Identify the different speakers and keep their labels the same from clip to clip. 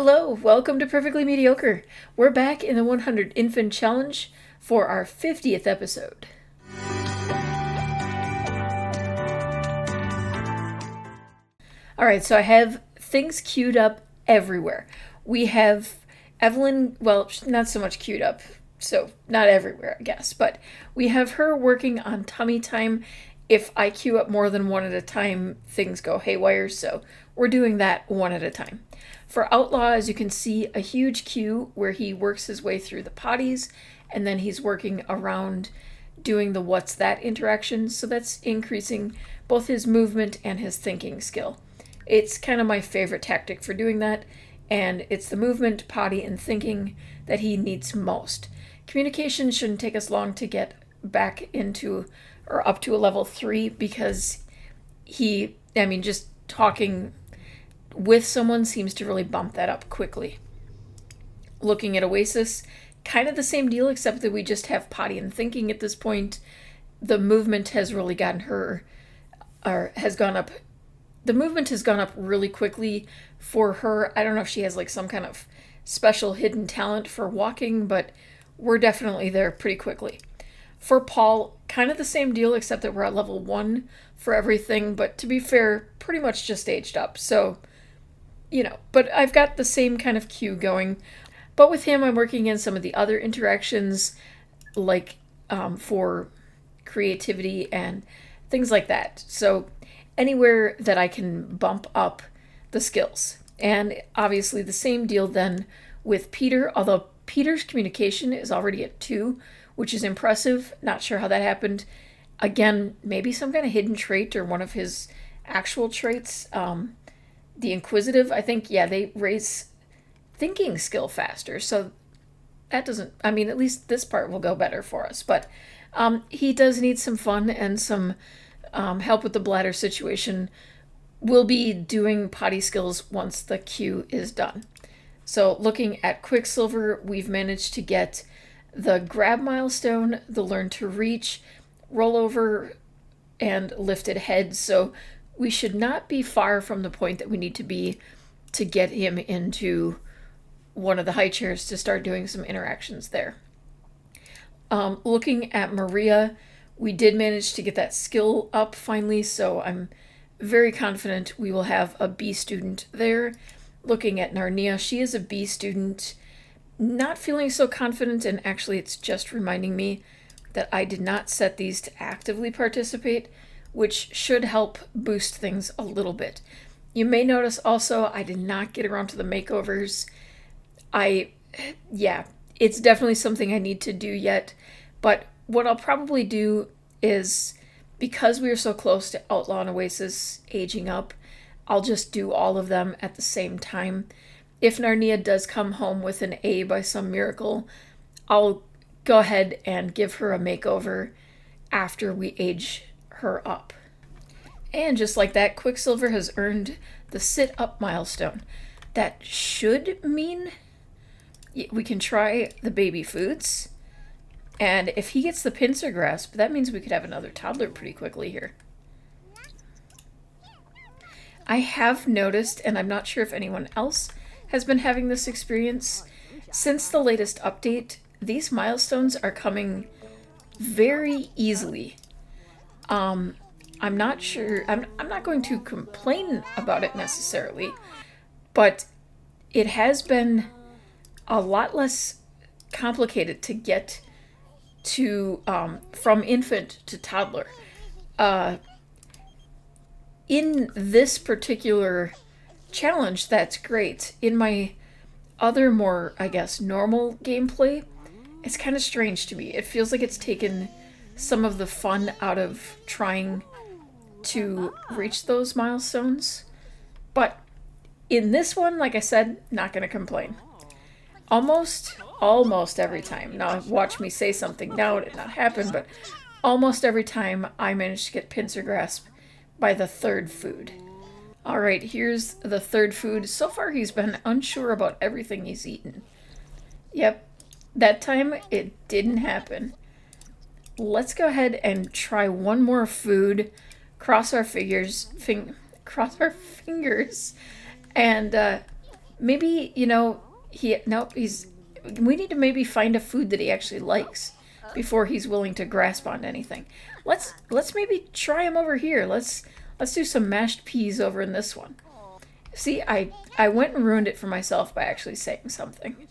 Speaker 1: Hello, welcome to Perfectly Mediocre. We're back in the 100 Infant Challenge for our 50th episode. Alright, so I have things queued up everywhere. We have Evelyn, well, not so much queued up, so not everywhere, I guess, but we have her working on tummy time. If I queue up more than one at a time, things go haywire, so we're doing that one at a time. For Outlaw, as you can see, a huge queue where he works his way through the potties, and then he's working around doing the what's that interaction, so that's increasing both his movement and his thinking skill. It's kind of my favorite tactic for doing that, and it's the movement, potty, and thinking that he needs most. Communication shouldn't take us long to get back into or up to a level 3 because just talking with someone seems to really bump that up quickly. Looking at Oasis, kind of the same deal, except that we just have potty and thinking at this point. The movement has really gotten her, or has gone up. The movement has gone up really quickly for her. I don't know if she has like some kind of special hidden talent for walking, but we're definitely there pretty quickly. For Paul, kind of the same deal, except that we're at level 1 for everything, but to be fair, pretty much just aged up, so, but I've got the same kind of queue going. But with him, I'm working in some of the other interactions, like for creativity and things like that. So anywhere that I can bump up the skills. And obviously the same deal then with Peter, although Peter's communication is already at 2, which is impressive. Not sure how that happened. Again, maybe some kind of hidden trait or one of his actual traits. The inquisitive, I think, they raise thinking skill faster. So that doesn't, at least this part will go better for us. But he does need some fun and some help with the bladder situation. We'll be doing potty skills once the queue is done. So looking at Quicksilver, we've managed to get the grab milestone, the learn to reach, roll over, and lifted head. So we should not be far from the point that we need to be to get him into one of the high chairs to start doing some interactions there. Looking at Maria, we did manage to get that skill up finally, so I'm very confident we will have a B student there. Looking at Narnia, she is a B student. Not feeling so confident, and actually it's just reminding me that I did not set these to actively participate, which should help boost things a little bit. You may notice also I did not get around to the makeovers. It's definitely something I need to do yet, but what I'll probably do is, because we are so close to Outlaw and Oasis aging up, I'll just do all of them at the same time. If Narnia does come home with an A by some miracle, I'll go ahead and give her a makeover after we age her up. And just like that, Quicksilver has earned the sit-up milestone. That should mean we can try the baby foods. And if he gets the pincer grasp, that means we could have another toddler pretty quickly here. I have noticed, and I'm not sure if anyone else has been having this experience, since the latest update, these milestones are coming very easily. I'm not sure, I'm not going to complain about it necessarily, but it has been a lot less complicated to get to from infant to toddler. In this particular challenge, that's great. In my other more, normal gameplay, it's kind of strange to me. It feels like it's taken some of the fun out of trying to reach those milestones. But in this one, like I said, not going to complain. Almost every time. Now, watch me say something now, it did not happen, but almost every time I managed to get pincer grasp by the 3rd food. Alright, here's the 3rd food. So far he's been unsure about everything he's eaten. Yep, that time it didn't happen. Let's go ahead and try one more food. Cross our fingers, and Maybe, we need to maybe find a food that he actually likes before he's willing to grasp onto anything. Let's maybe try him over here. Let's do some mashed peas over in this one. See, I went and ruined it for myself by actually saying something.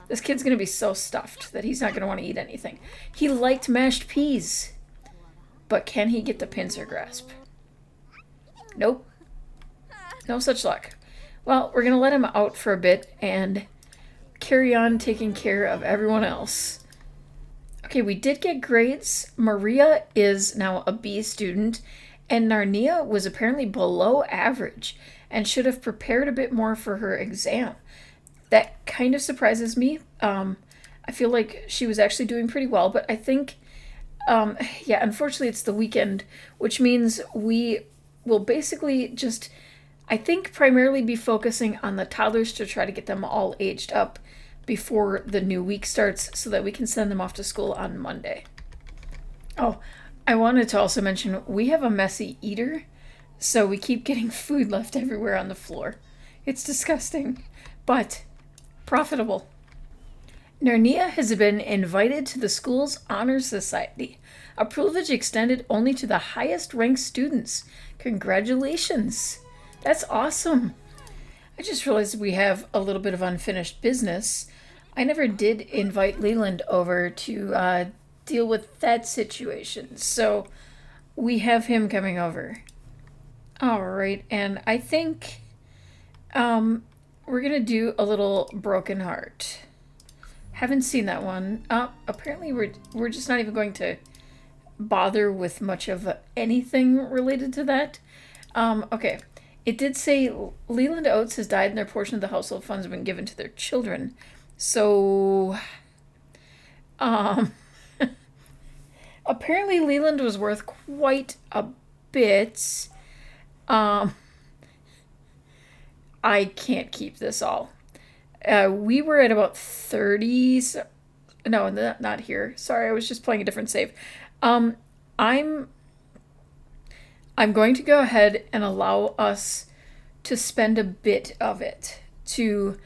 Speaker 1: This kid's gonna be so stuffed that he's not gonna want to eat anything. He liked mashed peas. But can he get the pincer grasp? Nope. No such luck. Well, we're gonna let him out for a bit and carry on taking care of everyone else. Okay, we did get grades. Maria is now a B student, and Narnia was apparently below average and should have prepared a bit more for her exam. That kind of surprises me. I feel like she was actually doing pretty well, but I think, yeah, unfortunately it's the weekend, which means we will basically just, I think, primarily be focusing on the toddlers to try to get them all aged up before the new week starts so that we can send them off to school on Monday. Oh, I wanted to also mention we have a messy eater, so we keep getting food left everywhere on the floor. It's disgusting, but profitable. Narnia has been invited to the school's Honor Society, a privilege extended only to the highest ranked students. Congratulations! That's awesome! I just realized we have a little bit of unfinished business. I never did invite Leland over to deal with that situation, so we have him coming over. Alright, and I think we're gonna do a little Broken Heart. Haven't seen that one. Apparently we're just not even going to bother with much of anything related to that. Okay. It did say Leland Oates has died and their portion of the household funds have been given to their children. So, apparently Leland was worth quite a bit. I can't keep this all. We were at about 30. No, not here. Sorry, I was just playing a different save. I'm going to go ahead and allow us to spend a bit of it to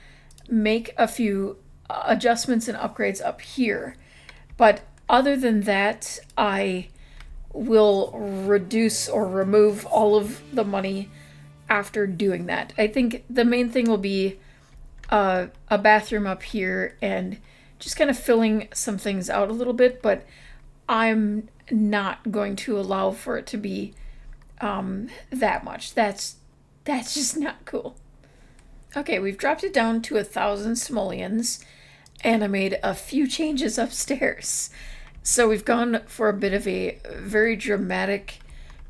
Speaker 1: make a few adjustments and upgrades up here. But other than that, I will reduce or remove all of the money after doing that. I think the main thing will be a bathroom up here and just kind of filling some things out a little bit, but I'm not going to allow for it to be that much. That's just not cool. Okay, we've dropped it down to 1,000 simoleons, and I made a few changes upstairs. So we've gone for a bit of a very dramatic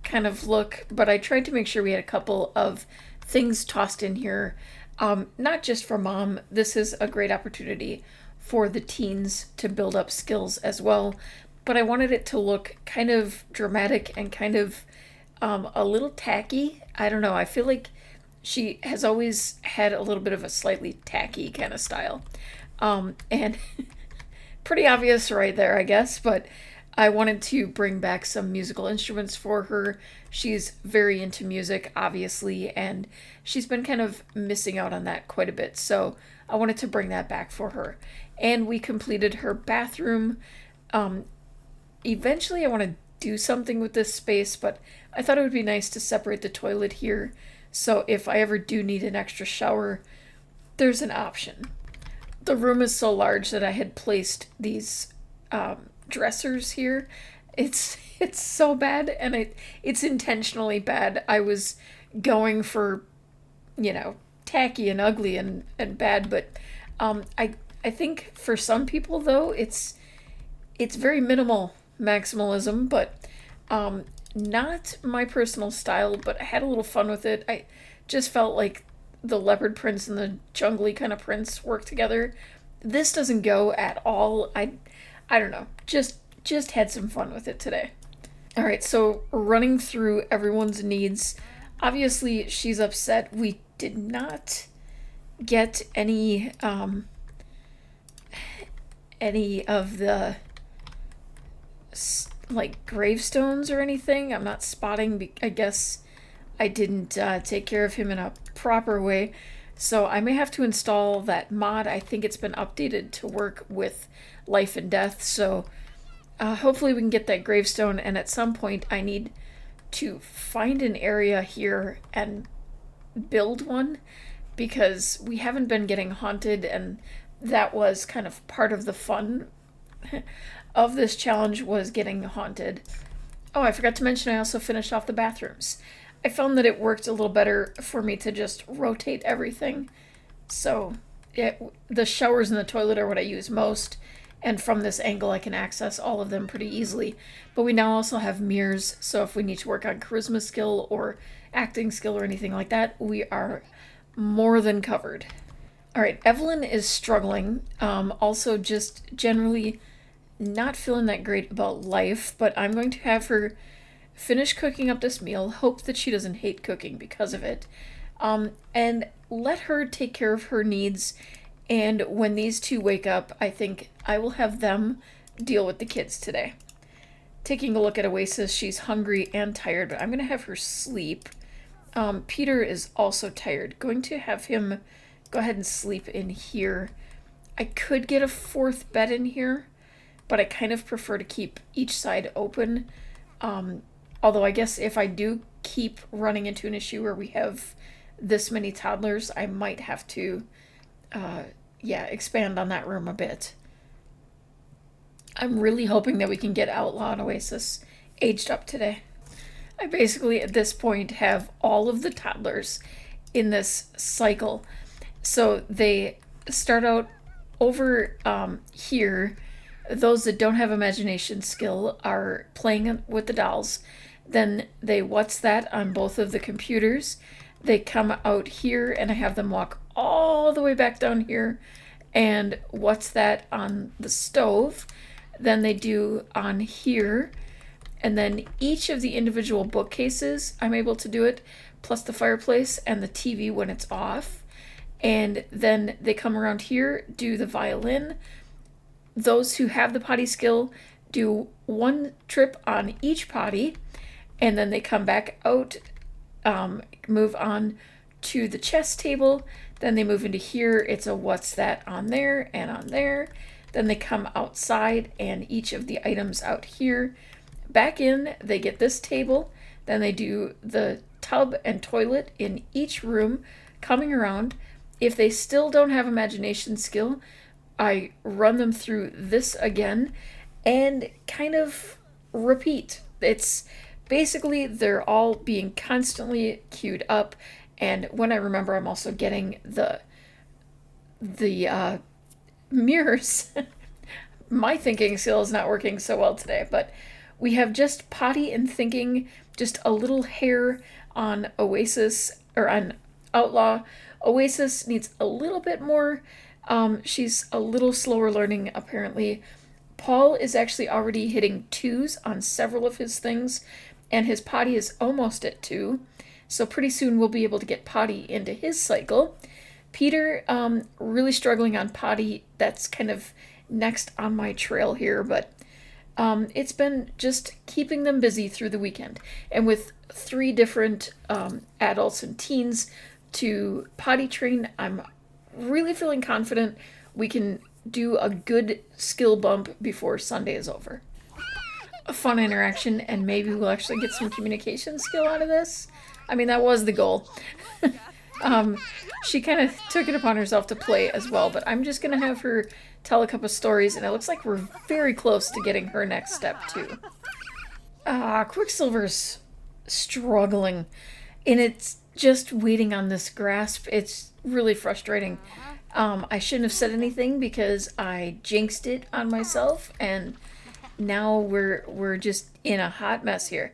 Speaker 1: kind of look, but I tried to make sure we had a couple of things tossed in here. Not just for mom, this is a great opportunity for the teens to build up skills as well, but I wanted it to look kind of dramatic and kind of a little tacky. I don't know, I feel like she has always had a little bit of a slightly tacky kind of style. And pretty obvious right there, I guess, but I wanted to bring back some musical instruments for her. She's very into music, obviously, and she's been kind of missing out on that quite a bit, so I wanted to bring that back for her. And we completed her bathroom. Eventually I want to do something with this space, but I thought it would be nice to separate the toilet here, so if I ever do need an extra shower, there's an option. The room is so large that I had placed these dressers here. It's so bad, and it's intentionally bad. I was going for, tacky and ugly and bad, but I think for some people though it's very minimal maximalism, but not my personal style, but I had a little fun with it. I just felt like the leopard prints and the jungly kind of prints work together. This doesn't go at all. I don't know. Just had some fun with it today. All right, so running through everyone's needs. Obviously, she's upset. We did not get any of the gravestones or anything. I'm not spotting. I guess I didn't take care of him in a proper way. So I may have to install that mod. I think it's been updated to work with life and death. So hopefully we can get that gravestone. And at some point I need to find an area here and build one, because we haven't been getting haunted, and that was kind of part of the fun of this challenge, was getting haunted. Oh, I forgot to mention I also finished off the bathrooms. I found that it worked a little better for me to just rotate everything. So the showers and the toilet are what I use most, and from this angle I can access all of them pretty easily. But we now also have mirrors, so if we need to work on charisma skill or acting skill or anything like that, we are more than covered. All right, Evelyn is struggling. Also, just generally not feeling that great about life, but I'm going to have her finish cooking up this meal, hope that she doesn't hate cooking because of it, and let her take care of her needs. And when these two wake up, I think I will have them deal with the kids today. Taking a look at Oasis, she's hungry and tired, but I'm going to have her sleep. Peter is also tired. Going to have him go ahead and sleep in here. I could get a fourth bed in here, but I kind of prefer to keep each side open. Although I guess if I do keep running into an issue where we have this many toddlers, I might have to, expand on that room a bit. I'm really hoping that we can get Outlaw and Oasis aged up today. I basically, at this point, have all of the toddlers in this cycle. So they start out over here. Those that don't have imagination skill are playing with the dolls. Then they what's that on both of the computers. They come out here, and I have them walk all the way back down here and what's that on the stove. Then they do on here, and then each of the individual bookcases, I'm able to do it, plus the fireplace and the TV when it's off. And then they come around here, do the violin. Those who have the potty skill do one trip on each potty, and then they come back out, move on to the chess table. Then they move into here. It's a what's that on there and on there. Then they come outside, and each of the items out here. Back in, they get this table. Then they do the tub and toilet in each room, coming around. If they still don't have imagination skill, I run them through this again and kind of repeat. It's basically they're all being constantly queued up, and when I remember, I'm also getting the mirrors. My thinking skill is not working so well today, but we have just potty and thinking, just a little hair on Oasis, or on Outlaw. Oasis needs a little bit more. She's a little slower learning, apparently. Paul is actually already hitting 2s on several of his things, and his potty is almost at 2. So pretty soon we'll be able to get potty into his cycle. Peter, really struggling on potty. That's kind of next on my trail here, but it's been just keeping them busy through the weekend. And with 3 different adults and teens to potty train, I'm really feeling confident we can do a good skill bump before Sunday is over. A fun interaction, and maybe we'll actually get some communication skill out of this. I mean, that was the goal. She kind of took it upon herself to play as well, but I'm just going to have her tell a couple stories, and it looks like we're very close to getting her next step, too. Quicksilver's struggling, and it's just waiting on this grasp. It's really frustrating. I shouldn't have said anything because I jinxed it on myself, and now we're just in a hot mess here.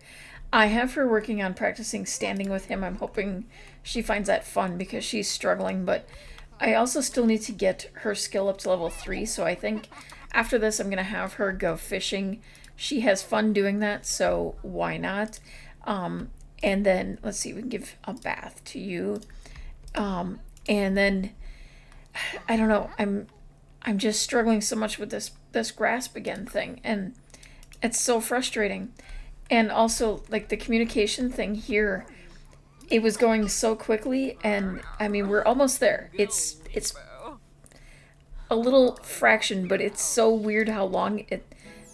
Speaker 1: I have her working on practicing standing with him. I'm hoping she finds that fun because she's struggling, but I also still need to get her skill up to level 3, so I think after this I'm going to have her go fishing. She has fun doing that, so why not? And then, let's see, we can give a bath to you. And then, I don't know, I'm just struggling so much with this grasp again thing, and it's so frustrating. And also, like, the communication thing here, It was going so quickly, and I mean, we're almost there. It's a little fraction, but it's so weird how long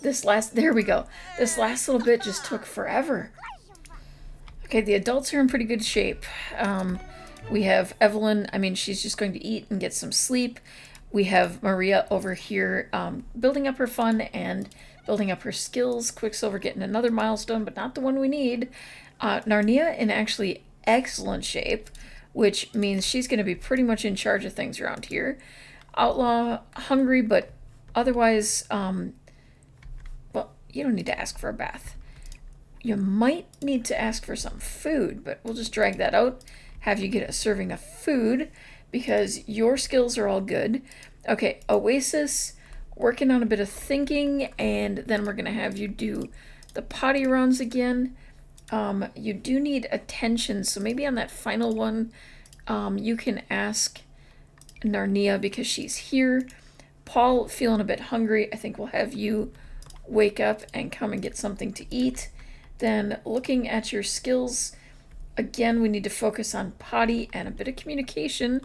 Speaker 1: there we go. This last little bit just took forever. Okay, the adults are in pretty good shape. We have Evelyn, I mean, she's just going to eat and get some sleep. We have Maria over here building up her fun and building up her skills. Quicksilver getting another milestone, but not the one we need. Narnia in actually excellent shape, which means she's going to be pretty much in charge of things around here. Outlaw, hungry, but otherwise, well, you don't need to ask for a bath. You might need to ask for some food, but we'll just drag that out. Have you get a serving of food because your skills are all good. Okay, Oasis, working on a bit of thinking, and then we're going to have you do the potty rounds again. You do need attention, so maybe on that final one, you can ask Narnia because she's here. Paul, feeling a bit hungry, I think we'll have you wake up and come and get something to eat. Then looking at your skills, again, we need to focus on potty and a bit of communication.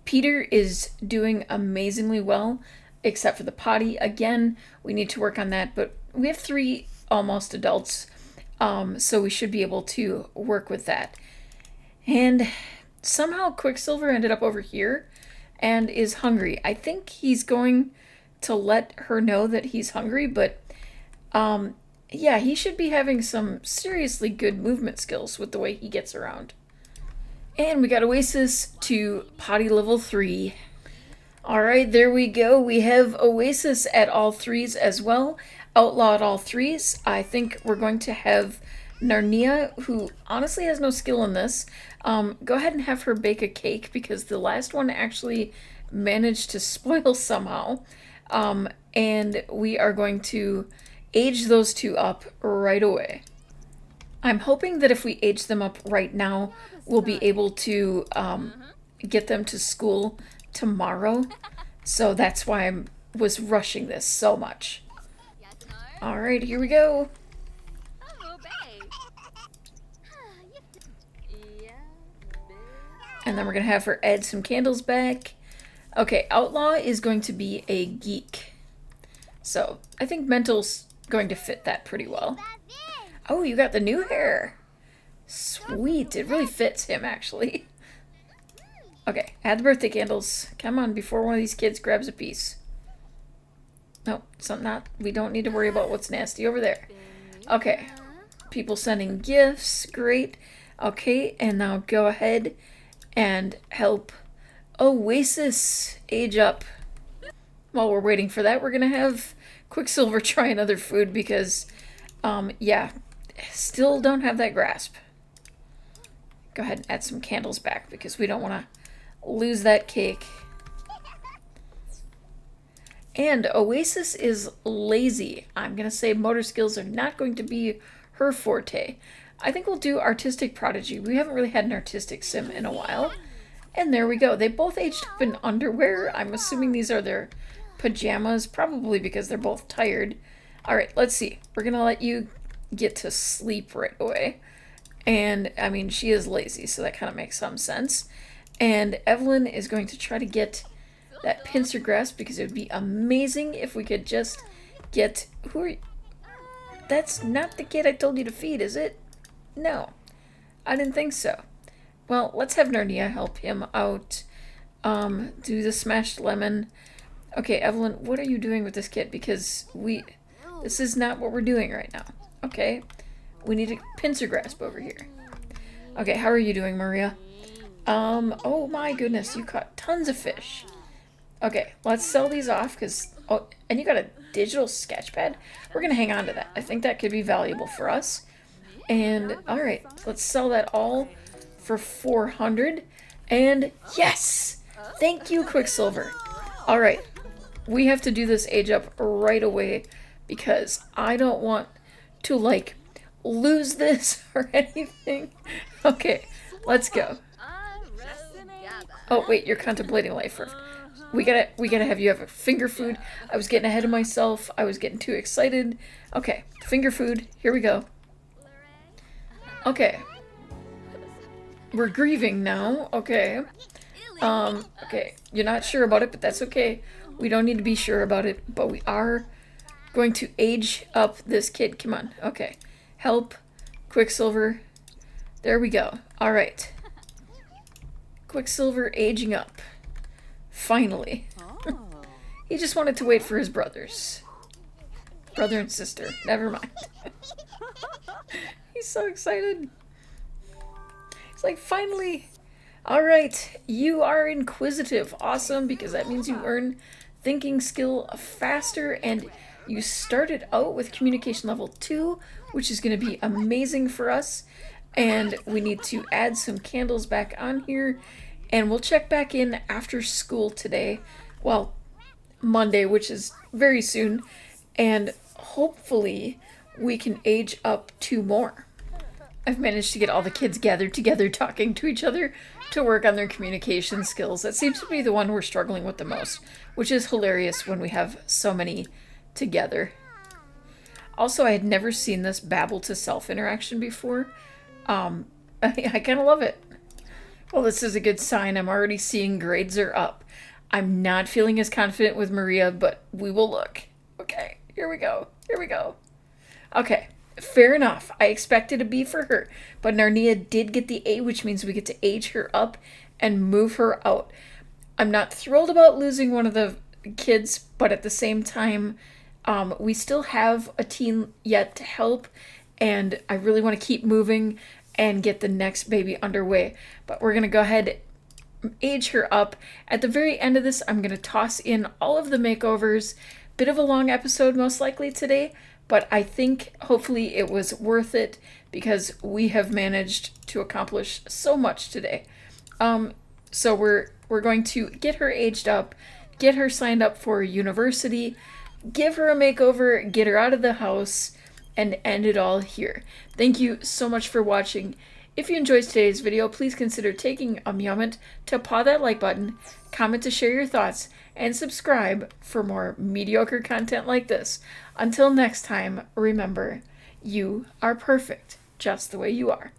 Speaker 1: Peter is doing amazingly well, except for the potty. Again, we need to work on that, but we have 3 almost adults, so we should be able to work with that. And somehow Quicksilver ended up over here and is hungry. I think he's going to let her know that he's hungry, but yeah, he should be having some seriously good movement skills with the way he gets around. And we got Oasis to potty level 3. Alright, there we go. We have Oasis at all 3s as well. Outlaw at all 3s. I think we're going to have Narnia, who honestly has no skill in this. Go ahead and have her bake a cake because the last one actually managed to spoil somehow. And we are going to age those 2 up right away. I'm hoping that if we age them up right now, we'll be able to get them to school tomorrow. So that's why I was rushing this so much. Alright, here we go. And then we're going to have her add some candles back. Okay, Outlaw is going to be a geek. So I think Mental's going to fit that pretty well. Oh, you got the new hair. Sweet. It really fits him, actually. Okay, add the birthday candles. Come on, before one of these kids grabs a piece. No, we don't need to worry about what's nasty over there. Okay, people sending gifts. Great. Okay, and now go ahead and help Oasis age up. While we're waiting for that, we're going to have Quicksilver try another food because, yeah, still don't have that grasp. Go ahead and add some candles back because we don't want to lose that cake. And Oasis is lazy. I'm going to say motor skills are not going to be her forte. I think we'll do Artistic Prodigy. We haven't really had an artistic sim in a while. And there we go. They both aged up in underwear. I'm assuming these are their pajamas, probably because they're both tired. Alright, let's see. We're going to let you get to sleep right away. And, I mean, she is lazy, so that kind of makes some sense. And Evelyn is going to try to get that pincer grasp because it would be amazing if we could just get... Who are you? That's not the kid I told you to feed, is it? No. I didn't think so. Well, let's have Narnia help him out. Do the smashed lemon. Okay, Evelyn, what are you doing with this kid? Because this is not what we're doing right now. Okay? We need a pincer grasp over here. Okay, how are you doing, Maria? Oh my goodness, you caught tons of fish. Okay, let's sell these off because... Oh, and you got a digital sketch pad? We're going to hang on to that. I think that could be valuable for us. And, alright, let's sell that all for 400. And, yes! Thank you, Quicksilver. Alright, we have to do this age up right away because I don't want to, like, lose this or anything. Okay, let's go. Oh, wait, you're contemplating life first. We gotta have you have a finger food. I was getting ahead of myself. I was getting too excited. Okay, finger food. Here we go. Okay. We're grieving now. Okay. Okay. You're not sure about it, but that's okay. We don't need to be sure about it, but we are going to age up this kid. Come on. Okay. Help. Quicksilver. There we go. All right. Quicksilver aging up. Finally. He just wanted to wait for his brothers. Brother and sister. Never mind. He's so excited. He's like, finally. All right. You are inquisitive. Awesome, because that means you earn thinking skill faster, and you started out with communication level 2, which is going to be amazing for us. And we need to add some candles back on here, and we'll check back in after school today. Well, Monday, which is very soon, and hopefully we can age up 2 more. I've managed to get all the kids gathered together talking to each other to work on their communication skills. That seems to be the one we're struggling with the most, which is hilarious when we have so many together. Also, I had never seen this babble to self interaction before. I kind of love it. Well, this is a good sign. I'm already seeing grades are up. I'm not feeling as confident with Maria, but we will look. Okay, here we go. Here we go. Okay, fair enough. I expected a B for her, but Narnia did get the A, which means we get to age her up and move her out. I'm not thrilled about losing one of the kids, but at the same time, we still have a teen yet to help, and I really want to keep moving and get the next baby underway. But we're going to go ahead age her up. At the very end of this, I'm going to toss in all of the makeovers. Bit of a long episode most likely today, but I think hopefully it was worth it because we have managed to accomplish so much today. So we're going to get her aged up, get her signed up for university, give her a makeover, get her out of the house, and end it all here. Thank you so much for watching. If you enjoyed today's video, please consider taking a moment to paw that like button, comment to share your thoughts, and subscribe for more mediocre content like this. Until next time, remember, you are perfect just the way you are.